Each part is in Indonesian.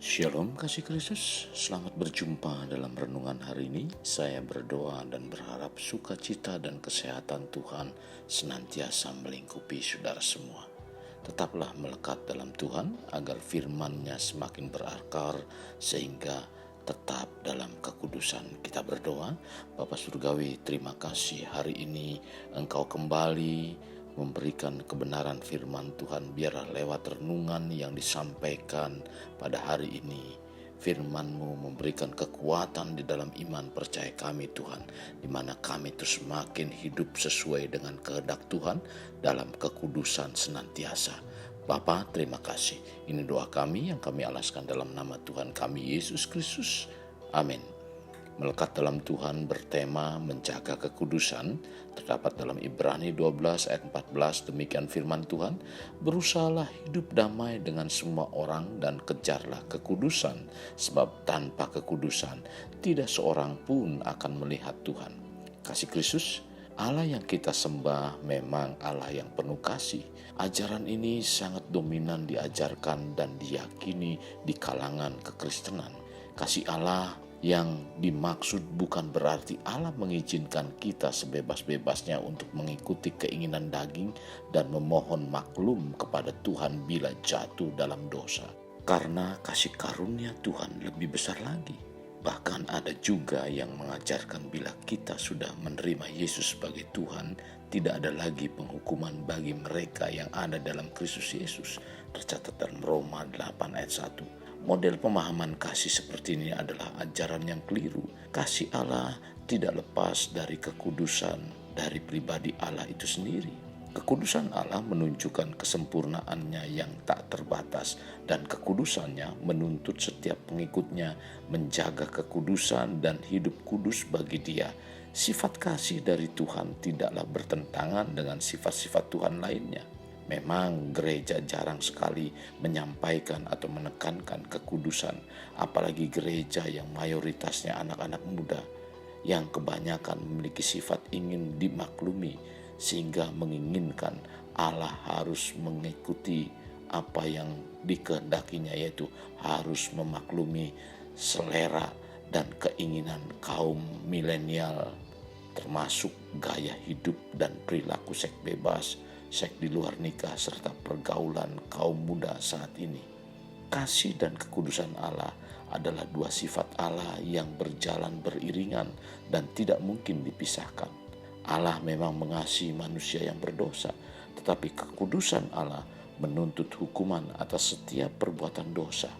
Shalom kasih Kristus, selamat berjumpa dalam renungan hari ini. Saya berdoa dan berharap sukacita dan kesehatan Tuhan senantiasa melingkupi saudara semua. Tetaplah melekat dalam Tuhan agar firman-Nya semakin berakar sehingga tetap dalam kekudusan. Kita berdoa. Bapa Surgawi, terima kasih hari ini Engkau kembali memberikan kebenaran firman Tuhan. Biarlah lewat renungan yang disampaikan pada hari ini, firman-Mu memberikan kekuatan di dalam iman percaya kami Tuhan, di mana kami terus semakin hidup sesuai dengan kehendak Tuhan dalam kekudusan senantiasa. Bapa, terima kasih. Ini doa kami yang kami alaskan dalam nama Tuhan kami Yesus Kristus. Amin. Melekat dalam Tuhan bertema menjaga kekudusan terdapat dalam Ibrani 12 ayat 14. Demikian firman Tuhan, berusahalah hidup damai dengan semua orang dan kejarlah kekudusan, sebab tanpa kekudusan tidak seorang pun akan melihat Tuhan. Kasih Kristus, Allah yang kita sembah memang Allah yang penuh kasih. Ajaran ini sangat dominan diajarkan dan diyakini di kalangan kekristenan. Kasih Allah yang dimaksud bukan berarti Allah mengizinkan kita sebebas-bebasnya untuk mengikuti keinginan daging dan memohon maklum kepada Tuhan bila jatuh dalam dosa. Karena kasih karunia Tuhan lebih besar lagi. Bahkan ada juga yang mengajarkan bila kita sudah menerima Yesus sebagai Tuhan, tidak ada lagi penghukuman bagi mereka yang ada dalam Kristus Yesus. Tercatat dalam Roma 8 ayat 1. Model pemahaman kasih seperti ini adalah ajaran yang keliru. Kasih Allah tidak lepas dari kekudusan dari pribadi Allah itu sendiri. Kekudusan Allah menunjukkan kesempurnaannya yang tak terbatas, dan kekudusannya menuntut setiap pengikutnya menjaga kekudusan dan hidup kudus bagi Dia. Sifat kasih dari Tuhan tidaklah bertentangan dengan sifat-sifat Tuhan lainnya. Memang gereja jarang sekali menyampaikan atau menekankan kekudusan, apalagi gereja yang mayoritasnya anak-anak muda yang kebanyakan memiliki sifat ingin dimaklumi sehingga menginginkan Allah harus mengikuti apa yang dikehendakinya, yaitu harus memaklumi selera dan keinginan kaum milenial, termasuk gaya hidup dan perilaku seks bebas, seks di luar nikah, serta pergaulan kaum muda saat ini. Kasih dan kekudusan Allah adalah dua sifat Allah yang berjalan beriringan dan tidak mungkin dipisahkan. Allah memang mengasihi manusia yang berdosa, tetapi kekudusan Allah menuntut hukuman atas setiap perbuatan dosa.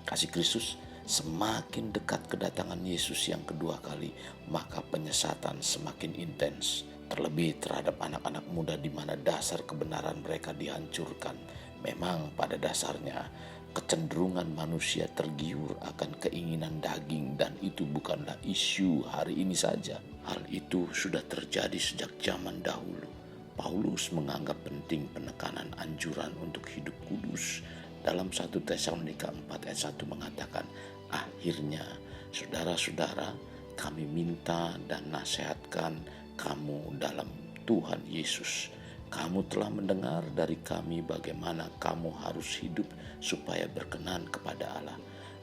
Kasih Kristus, semakin dekat kedatangan Yesus yang kedua kali, maka penyesatan semakin intens. Terlebih terhadap anak-anak muda di mana dasar kebenaran mereka dihancurkan. Memang pada dasarnya kecenderungan manusia tergiur akan keinginan daging, dan itu bukanlah isu hari ini saja. Hal itu sudah terjadi sejak zaman dahulu. Paulus menganggap penting penekanan anjuran untuk hidup kudus. Dalam 1 Tesalonika 4 ayat 1 mengatakan, akhirnya saudara-saudara, kami minta dan nasihatkan kamu dalam Tuhan Yesus. Kamu telah mendengar dari kami bagaimana kamu harus hidup supaya berkenan kepada Allah.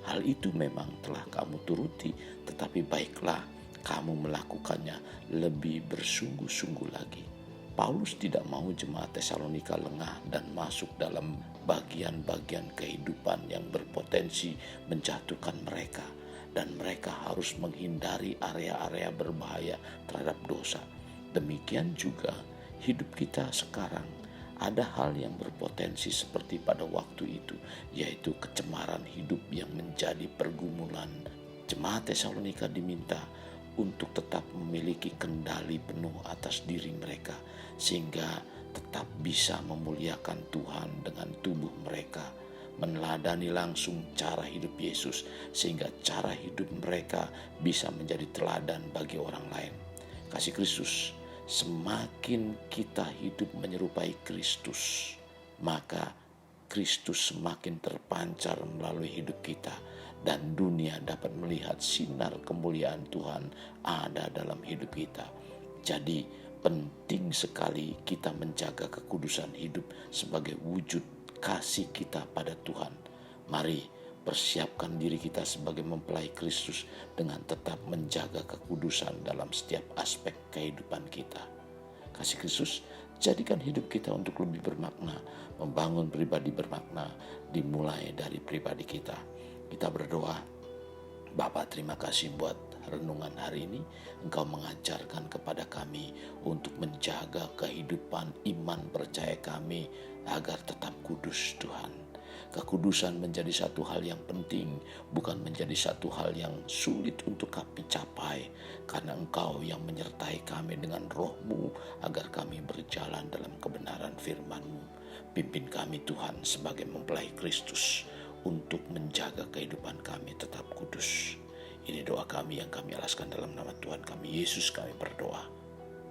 Hal itu memang telah kamu turuti, tetapi baiklah kamu melakukannya lebih bersungguh-sungguh lagi. Paulus tidak mau jemaat Tesalonika lengah dan masuk dalam bagian-bagian kehidupan yang berpotensi menjatuhkan mereka, dan mereka harus menghindari area-area berbahaya terhadap dosa. Demikian juga hidup kita sekarang. Ada hal yang berpotensi seperti pada waktu itu, yaitu kecemaran hidup yang menjadi pergumulan. Jemaat Tesalonika diminta untuk tetap memiliki kendali penuh atas diri mereka, sehingga tetap bisa memuliakan Tuhan dengan tubuh mereka, meneladani langsung cara hidup Yesus, sehingga cara hidup mereka bisa menjadi teladan bagi orang lain. Kasih Kristus, semakin kita hidup menyerupai Kristus, maka Kristus semakin terpancar melalui hidup kita, dan dunia dapat melihat sinar kemuliaan Tuhan ada dalam hidup kita. Jadi penting sekali kita menjaga kekudusan hidup sebagai wujud kasih kita pada Tuhan. Mari Persiapkan diri kita sebagai mempelai Kristus dengan tetap menjaga kekudusan dalam setiap aspek kehidupan kita. Kasih Kristus, jadikan hidup kita untuk lebih bermakna, membangun pribadi bermakna, dimulai dari pribadi kita. Kita berdoa, Bapa, terima kasih buat renungan hari ini. Engkau mengajarkan kepada kami untuk menjaga kehidupan iman percaya kami agar tetap kudus, Tuhan. Kekudusan menjadi satu hal yang penting, bukan menjadi satu hal yang sulit untuk kami capai. Karena Engkau yang menyertai kami dengan roh-Mu agar kami berjalan dalam kebenaran firman-Mu. Pimpin kami Tuhan sebagai mempelai Kristus untuk menjaga kehidupan kami tetap kudus. Ini doa kami yang kami alaskan dalam nama Tuhan kami Yesus kami berdoa.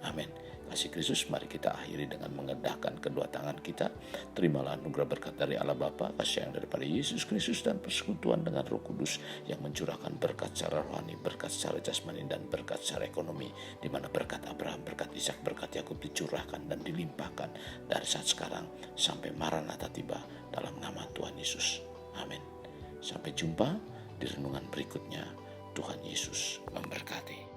Amin. Kasih Kristus, mari kita akhiri dengan mengendahkan kedua tangan kita. Terimalah anugerah berkat dari Allah Bapa, kasih yang daripada Yesus Kristus, dan persekutuan dengan Roh Kudus yang mencurahkan berkat secara rohani, berkat secara jasmani, dan berkat secara ekonomi, di mana berkat Abraham, berkat Ishak, berkat Yakub dicurahkan dan dilimpahkan dari saat sekarang sampai Maranatha tiba dalam nama Tuhan Yesus. Amin. Sampai jumpa di renungan berikutnya. Tuhan Yesus memberkati.